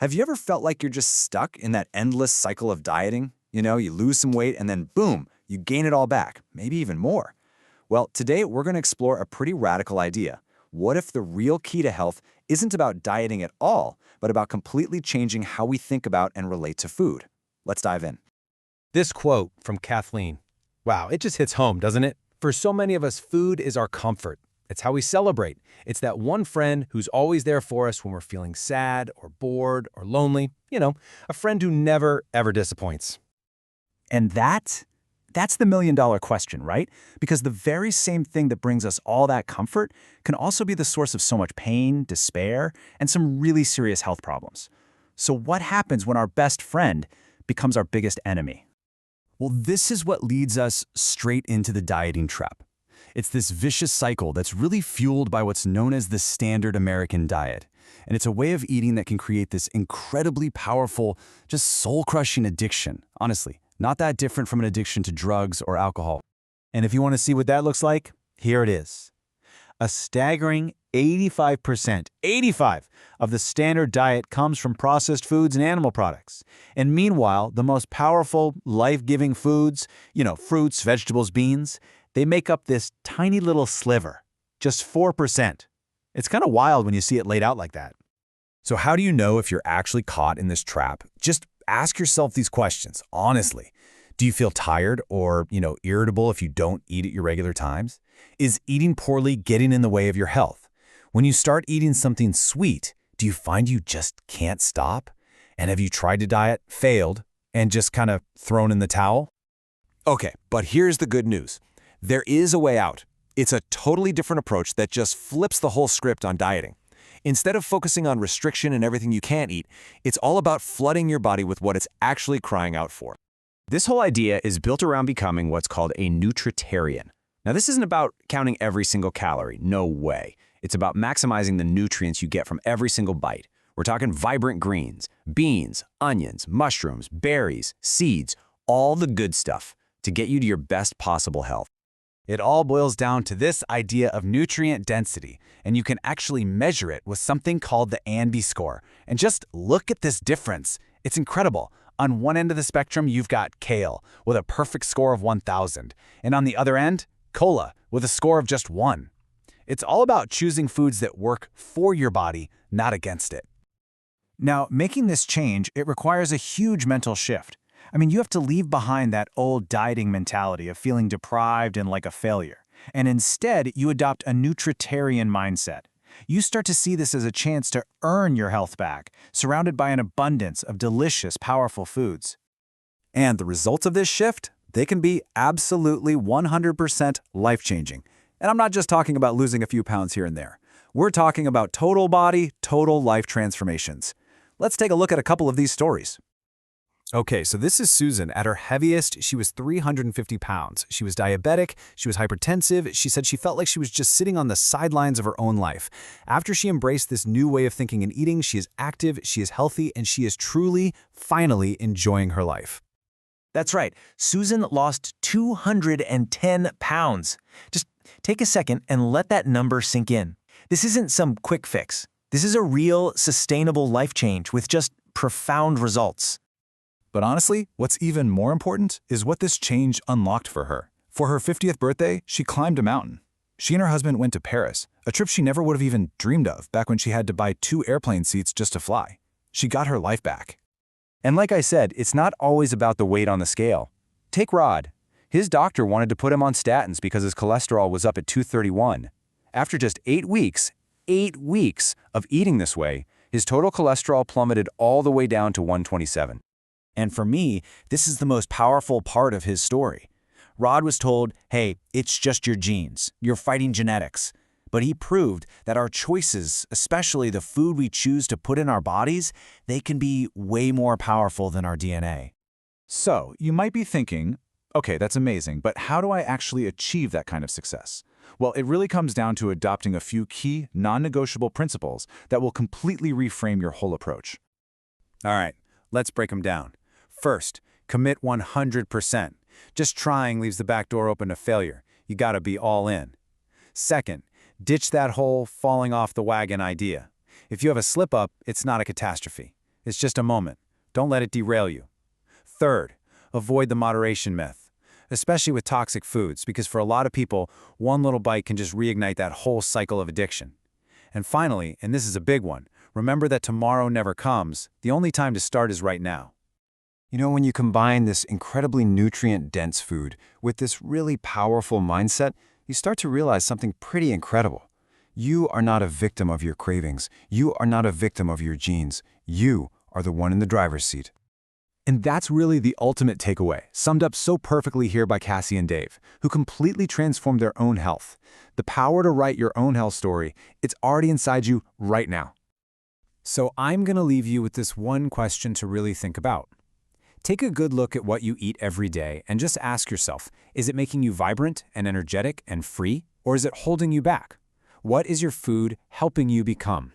Have you ever felt like you're just stuck in that endless cycle of dieting? You lose some weight and then boom, you gain it all back, maybe even more. Well, today we're going to explore a pretty radical idea. What if the real key to health isn't about dieting at all, but about completely changing how we think about and relate to food? Let's dive in. This quote from Kathleen. Wow, it just hits home, doesn't it? For so many of us, food is our comfort. It's how we celebrate. It's that one friend who's always there for us when we're feeling sad or bored or lonely. A friend who never, ever disappoints. And that's the million-dollar question, right? Because the very same thing that brings us all that comfort can also be the source of so much pain, despair, and some really serious health problems. So what happens when our best friend becomes our biggest enemy? Well, this is what leads us straight into the dieting trap. It's this vicious cycle that's really fueled by what's known as the standard American diet. And it's a way of eating that can create this incredibly powerful, just soul-crushing addiction. Honestly, not that different from an addiction to drugs or alcohol. And if you want to see what that looks like, here it is. A staggering 85% of the standard diet comes from processed foods and animal products. And meanwhile, the most powerful, life-giving foods, fruits, vegetables, beans, they make up this tiny little sliver, just 4%. It's kind of wild when you see it laid out like that. So how do you know if you're actually caught in this trap? Just ask yourself these questions, honestly. Do you feel tired or, irritable if you don't eat at your regular times? Is eating poorly getting in the way of your health? When you start eating something sweet, do you find you just can't stop? And have you tried to diet, failed, and just kind of thrown in the towel? Okay, but here's the good news. There is a way out. It's a totally different approach that just flips the whole script on dieting. Instead of focusing on restriction and everything you can't eat, it's all about flooding your body with what it's actually crying out for. This whole idea is built around becoming what's called a Nutritarian. Now, this isn't about counting every single calorie. No way. It's about maximizing the nutrients you get from every single bite. We're talking vibrant greens, beans, onions, mushrooms, berries, seeds, all the good stuff to get you to your best possible health. It all boils down to this idea of nutrient density, and you can actually measure it with something called the ANB score. And just look at this difference. It's incredible. On one end of the spectrum, you've got kale with a perfect score of 1,000. And on the other end, cola with a score of just 1. It's all about choosing foods that work for your body, not against it. Now, making this change, it requires a huge mental shift. You have to leave behind that old dieting mentality of feeling deprived and like a failure. And instead, you adopt a Nutritarian mindset. You start to see this as a chance to earn your health back, surrounded by an abundance of delicious, powerful foods. And the results of this shift, they can be absolutely 100% life-changing. And I'm not just talking about losing a few pounds here and there. We're talking about total body, total life transformations. Let's take a look at a couple of these stories. Okay, so this is Susan. At her heaviest, she was 350 pounds. She was diabetic, she was hypertensive. She said she felt like she was just sitting on the sidelines of her own life. After she embraced this new way of thinking and eating, she is active, she is healthy, and she is truly, finally enjoying her life. That's right. Susan lost 210 pounds. Just take a second and let that number sink in. This isn't some quick fix. This is a real, sustainable life change with just profound results. But honestly, what's even more important is what this change unlocked for her. For her 50th birthday, she climbed a mountain. She and her husband went to Paris, a trip she never would have even dreamed of back when she had to buy 2 airplane seats just to fly. She got her life back. And like I said, it's not always about the weight on the scale. Take Rod. His doctor wanted to put him on statins because his cholesterol was up at 231. After just 8 weeks of eating this way, his total cholesterol plummeted all the way down to 127. And for me, this is the most powerful part of his story. Rod was told, hey, it's just your genes. You're fighting genetics. But he proved that our choices, especially the food we choose to put in our bodies, they can be way more powerful than our DNA. So you might be thinking, okay, that's amazing, but how do I actually achieve that kind of success? Well, it really comes down to adopting a few key, non-negotiable principles that will completely reframe your whole approach. All right, let's break them down. First, commit 100%. Just trying leaves the back door open to failure. You gotta be all in. Second, ditch that whole falling off the wagon idea. If you have a slip-up, it's not a catastrophe. It's just a moment. Don't let it derail you. Third, avoid the moderation myth, especially with toxic foods, because for a lot of people, one little bite can just reignite that whole cycle of addiction. And finally, and this is a big one, remember that tomorrow never comes. The only time to start is right now. You know, when you combine this incredibly nutrient-dense food with this really powerful mindset, you start to realize something pretty incredible. You are not a victim of your cravings. You are not a victim of your genes. You are the one in the driver's seat. And that's really the ultimate takeaway, summed up so perfectly here by Cassie and Dave, who completely transformed their own health. The power to write your own health story, it's already inside you right now. So I'm going to leave you with this one question to really think about. Take a good look at what you eat every day and just ask yourself, is it making you vibrant and energetic and free, or is it holding you back? What is your food helping you become?